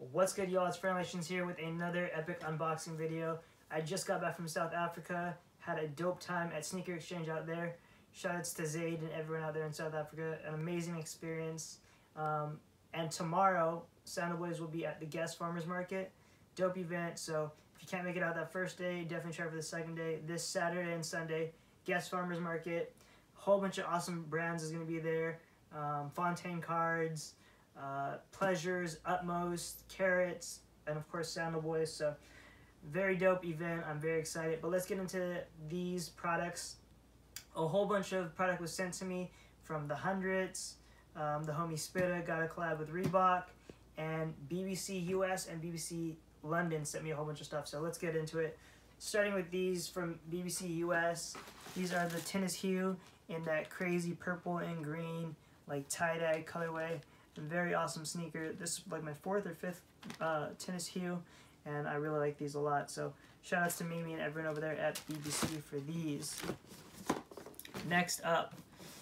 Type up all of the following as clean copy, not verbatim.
What's good, y'all? It's Franalations here with another epic unboxing video. I just got back from South Africa, had a dope time at Sneaker Exchange out there. Shoutouts to Zaid and everyone out there in South Africa. An amazing experience. And tomorrow, Sound Boys will be at the Guest Farmers Market. Dope event, so if you can't make it out that first day, definitely try for the second day. This Saturday and Sunday, Guest Farmers Market. Whole bunch of awesome brands is going to be there. Fontaine cards, Pleasures, Utmost, Carrots, and of course Sound Boys. So very dope event. I'm very excited. But let's get into these products. A whole bunch of product was sent to me from the Hundreds. The homie Spitta got a collab with Reebok, and BBC US and BBC London sent me a whole bunch of stuff. So let's get into it. Starting with these from BBC US. These are the Tennis Hue in that crazy purple and green, like tie-dye colorway. A very awesome sneaker. This is like my 4th or 5th Tennis Hue, and I really like these a lot. So shout outs to Mimi and everyone over there at BBC for these. Next up,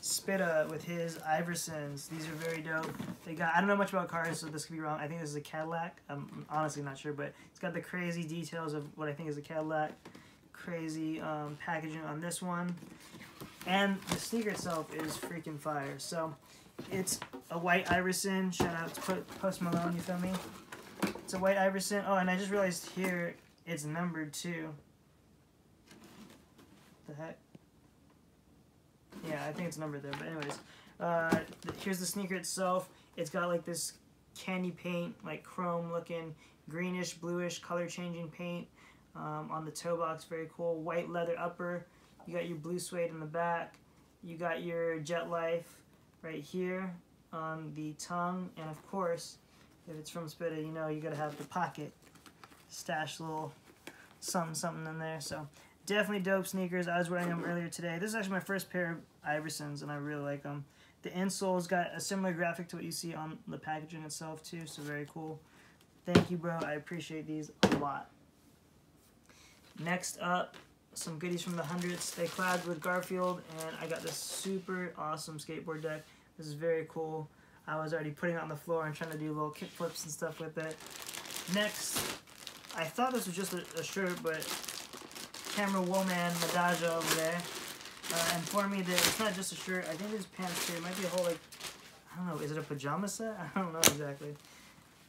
Spitta with his Iversons. These are very dope. They got, I don't know much about cars, so this could be wrong. I think this is a Cadillac. I'm honestly not sure, but it's got the crazy details of what I think is a Cadillac. Crazy packaging on this one. And the sneaker itself is freaking fire. So it's a white Iverson. Shout out to Post Malone, you feel me? It's a white Iverson. Oh, and I just realized here it's numbered too. What the heck? Yeah, I think it's numbered there. But anyways, here's the sneaker itself. It's got like this candy paint, like chrome looking, greenish, bluish, color changing paint on the toe box. Very cool. White leather upper. You got your blue suede in the back. You got your Jet Life right here on the tongue. And of course, if it's from Spitta, you know you gotta have the pocket. Stash a little something in there. So definitely dope sneakers. I was wearing them earlier today. This is actually my first pair of Iversons, and I really like them. The insole's got a similar graphic to what you see on the packaging itself too, so very cool. Thank you, bro. I appreciate these a lot. Next up, some goodies from the Hundreds. They collabed with Garfield, and I got this super awesome skateboard deck. This is very cool. I was already putting it on the floor and trying to do little kick flips and stuff with it. Next, I thought this was just a shirt, but Camera Woman Madaja over there informed me that it's not just a shirt. I think there's pants too. It might be a whole, like, I don't know, is it a pajama set? I don't know exactly.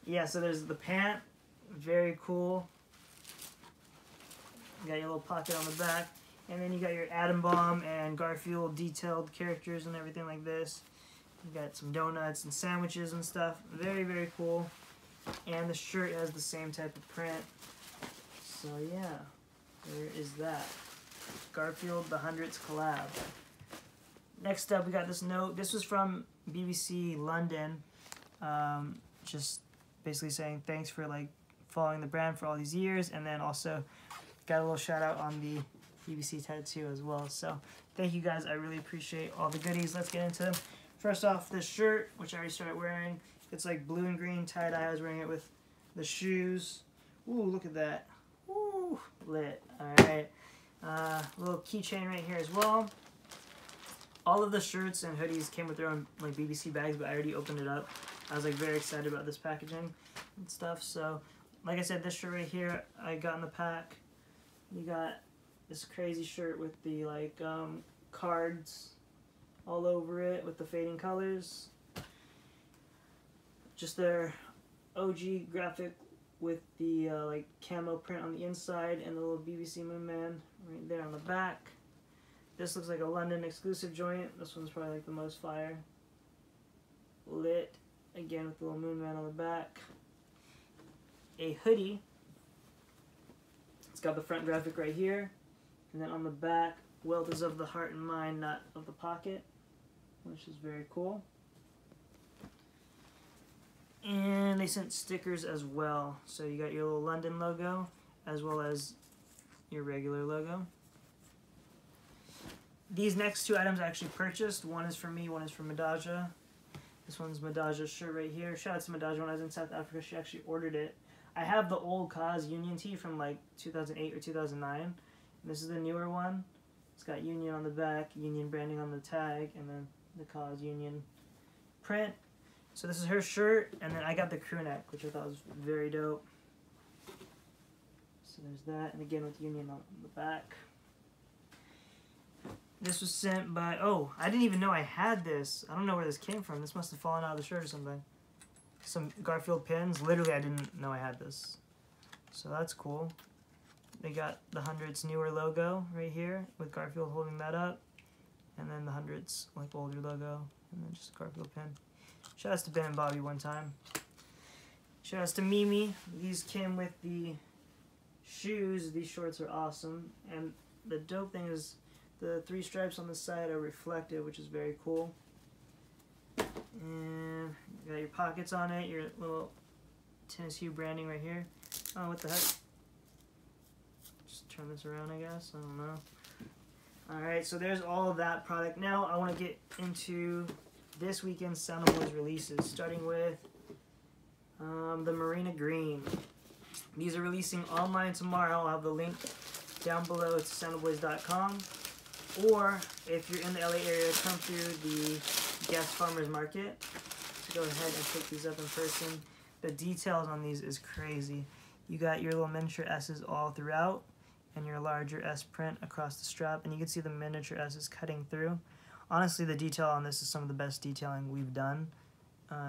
Yeah, so there's the pant. Very cool. You got your little pocket on the back. And then you got your Atom Bomb and Garfield detailed characters and everything like this. You got some donuts and sandwiches and stuff. Very, very cool. And the shirt has the same type of print. So yeah, there is that. Garfield, the Hundreds collab. Next up, we got this note. This was from BBC London. Just basically saying thanks for like following the brand for all these years, and then also got a little shout out on the BBC tattoo as well. So thank you guys. I really appreciate all the goodies. Let's get into them. First off, this shirt, which I already started wearing. It's like blue and green tie-dye. I was wearing it with the shoes. Ooh, look at that. Ooh, lit. Alright. Little keychain right here as well. All of the shirts and hoodies came with their own like BBC bags, but I already opened it up. I was like very excited about this packaging and stuff. So, like I said, this shirt right here I got in the pack. You got this crazy shirt with the like cards all over it with the fading colors. Just their OG graphic with the like camo print on the inside and the little BBC Moon Man right there on the back. This looks like a London exclusive joint. This one's probably like the most fire. Lit. Again with the little Moon Man on the back. A hoodie. It's got the front graphic right here. And then on the back, wealth is of the heart and mind, not of the pocket. Which is very cool. And they sent stickers as well. So you got your little London logo as well as your regular logo. These next two items I actually purchased. One is for me, one is for Madaja. This one's Madaja's shirt right here. Shout out to Madaja. When I was in South Africa, she actually ordered it. I have the old Cause Union tee from like 2008 or 2009. And this is the newer one. It's got Union on the back, Union branding on the tag, and then the Cause Union print. So this is her shirt, and then I got the crew neck, which I thought was very dope. So there's that, and again with Union on the back. This was sent by, oh, I didn't even know I had this. I don't know where this came from. This must have fallen out of the shirt or something. Some Garfield pins. Literally, I didn't know I had this. So that's cool. They got the 100's newer logo right here with Garfield holding that up. And then the 100's like older logo. And then just a Garfield pin. Shout outs to Ben and Bobby one time. Shout outs to Mimi. These came with the shoes. These shorts are awesome. And the dope thing is the 3 stripes on the side are reflective, which is very cool. And you got your pockets on it, your little Tennessee branding right here. Oh, what the heck? Just turn this around, I guess. I don't know. Alright, so there's all of that product. Now I want to get into this weekend's Sound of Boys releases, starting with the Marina Green. These are releasing online tomorrow. I'll have the link down below. It's soundofboys.com. Or if you're in the LA area, come through the Guest Farmers Market to go ahead and pick these up in person. The details on these is crazy. You got your little miniature S's all throughout and your larger S print across the strap, and you can see the miniature S's cutting through. Honestly, the detail on this is some of the best detailing we've done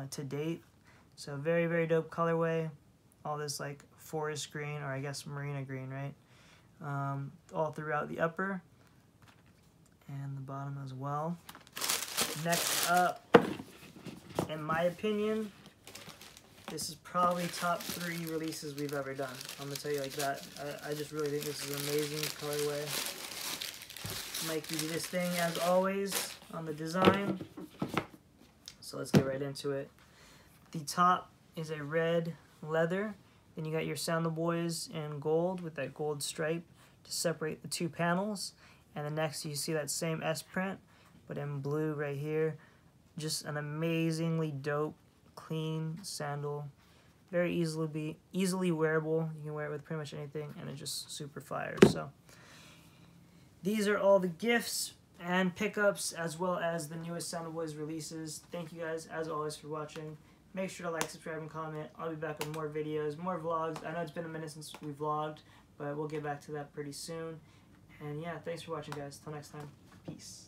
to date. So very, very dope colorway. All this like forest green, or I guess marina green, right? All throughout the upper and the bottom as well. Next up, in my opinion, this is probably top 3 releases we've ever done. I'm gonna tell you like that. I just really think this is an amazing colorway. Mikey did his thing as always on the design. So let's get right into it. The top is a red leather. Then you got your Sound the Boys in gold with that gold stripe to separate the 2 panels. And then next you see that same S print, but in blue right here. Just an amazingly dope, clean sandal. Very easily wearable. You can wear it with pretty much anything, and it's just super fire. So these are all the gifts and pickups, as well as the newest Sound of Boys releases. Thank you guys, as always, for watching. Make sure to like, subscribe, and comment. I'll be back with more videos, more vlogs. I know it's been a minute since we vlogged, but we'll get back to that pretty soon. And yeah, thanks for watching, guys. Till next time, peace.